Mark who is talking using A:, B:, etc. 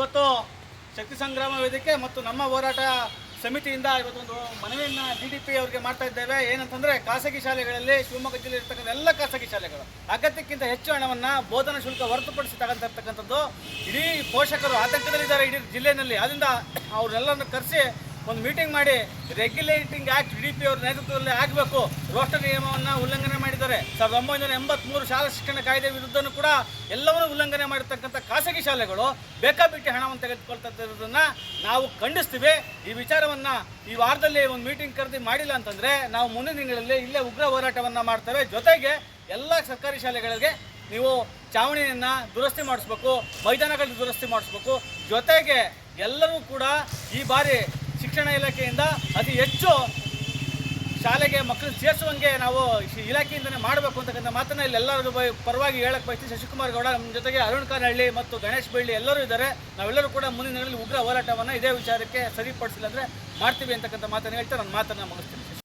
A: ಇವತ್ತು ಶಕ್ತಿ ಸಂಗ್ರಾಮ ವೇದಿಕೆ ಮತ್ತು ನಮ್ಮ ಹೋರಾಟ ಸಮಿತಿಯಿಂದ ಇವತ್ತೊಂದು ಮನವಿಯನ್ನು DDP ಅವರಿಗೆ ಮಾಡ್ತಾ ಇದ್ದೇವೆ. ಏನಂತಂದರೆ ಖಾಸಗಿ ಶಾಲೆಗಳಲ್ಲಿ ಶಿವಮೊಗ್ಗ ಜಿಲ್ಲೆ ಇರ್ತಕ್ಕಂಥ ಎಲ್ಲ ಖಾಸಗಿ ಶಾಲೆಗಳು ಅಗತ್ಯಕ್ಕಿಂತ ಹೆಚ್ಚು ಹಣವನ್ನು ಬೋಧನಾ ಶುಲ್ಕ ಹೊರತುಪಡಿಸಿ ತಗೊಂತಿರ್ತಕ್ಕಂಥದ್ದು. ಇಡೀ ಪೋಷಕರು ಆತಂಕದಲ್ಲಿದ್ದಾರೆ ಇಡೀ ಜಿಲ್ಲೆಯಲ್ಲಿ. ಆದ್ದರಿಂದ ಅವರೆಲ್ಲರನ್ನು ಕರೆಸಿ ಒಂದು ಮೀಟಿಂಗ್ ಮಾಡಿ ರೆಗ್ಯುಲೇಟಿಂಗ್ ಆ್ಯಕ್ಟ್ DDP ಅವರ ನೇತೃತ್ವದಲ್ಲಿ ಆಗಬೇಕು. ರೋಸ್ಟರ್ ನಿಯಮವನ್ನು ಉಲ್ಲಂಘನೆ ಮಾಡಿದ್ದಾರೆ. 1983 ಶಾಲಾ ಶಿಕ್ಷಣ ಕಾಯ್ದೆ ವಿರುದ್ಧನೂ ಕೂಡ ಎಲ್ಲವನ್ನೂ ಉಲ್ಲಂಘನೆ ಮಾಡಿರ್ತಕ್ಕಂಥ ಖಾಸಗಿ ಶಾಲೆಗಳು ಬೇಕಾಬಿಟ್ಟಿ ಹಣವನ್ನು ತೆಗೆದುಕೊಳ್ತಾ ಇರೋದನ್ನು ನಾವು ಖಂಡಿಸ್ತೀವಿ. ಈ ವಿಚಾರವನ್ನು ಈ ವಾರದಲ್ಲಿ ಒಂದು ಮೀಟಿಂಗ್ ಕರೆದು ಮಾಡಿಲ್ಲ ಅಂತಂದರೆ ನಾವು ಮುಂದಿನ ದಿನಗಳಲ್ಲಿ ಇಲ್ಲೇ ಉಗ್ರ ಹೋರಾಟವನ್ನು ಮಾಡ್ತೇವೆ. ಜೊತೆಗೆ ಎಲ್ಲ ಸರ್ಕಾರಿ ಶಾಲೆಗಳಿಗೆ ನೀವು ಚಾವಣಿಯನ್ನು ದುರಸ್ತಿ ಮಾಡಿಸ್ಬೇಕು, ಮೈದಾನಗಳಲ್ಲಿ ದುರಸ್ತಿ ಮಾಡಿಸ್ಬೇಕು. ಜೊತೆಗೆ ಎಲ್ಲರೂ ಕೂಡ ಈ ಬಾರಿ ಶಿಕ್ಷಣ ಇಲಾಖೆಯಿಂದ ಅತಿ ಹೆಚ್ಚು ಶಾಲೆಗೆ ಮಕ್ಕಳು ಸೇರಿಸುವಂಗೆ ನಾವು ಇಲಾಖೆಯಿಂದಲೇ ಮಾಡಬೇಕು ಅಂತಕ್ಕಂಥ ಮಾತನ್ನು ಇಲ್ಲಿ ಎಲ್ಲರ ಪರವಾಗಿ ಹೇಳಕ್ಕೆ ಬಯಸ್ತೀನಿ. ಶಶಿಕುಮಾರ್ ಗೌಡ, ನಮ್ಮ ಜೊತೆಗೆ ಅರುಣ್ ಕಾನಹಳ್ಳಿ ಮತ್ತು ಗಣೇಶ್ ಬಳ್ಳಿ ಎಲ್ಲರೂ ಇದ್ದಾರೆ. ನಾವೆಲ್ಲರೂ ಕೂಡ ಮುಂದಿನ ದಿನಗಳಲ್ಲಿ ಉಗ್ರ ಹೋರಾಟವನ್ನು ಇದೇ ವಿಚಾರಕ್ಕೆ ಸರಿಪಡಿಸಿಲ್ಲ ಅಂದರೆ ಮಾಡ್ತೀವಿ ಅಂತಕ್ಕಂಥ ಮಾತನ್ನು ಹೇಳ್ತಾ ನನ್ನ ಮಾತನ್ನು ಮುಗಿಸ್ತೀನಿ.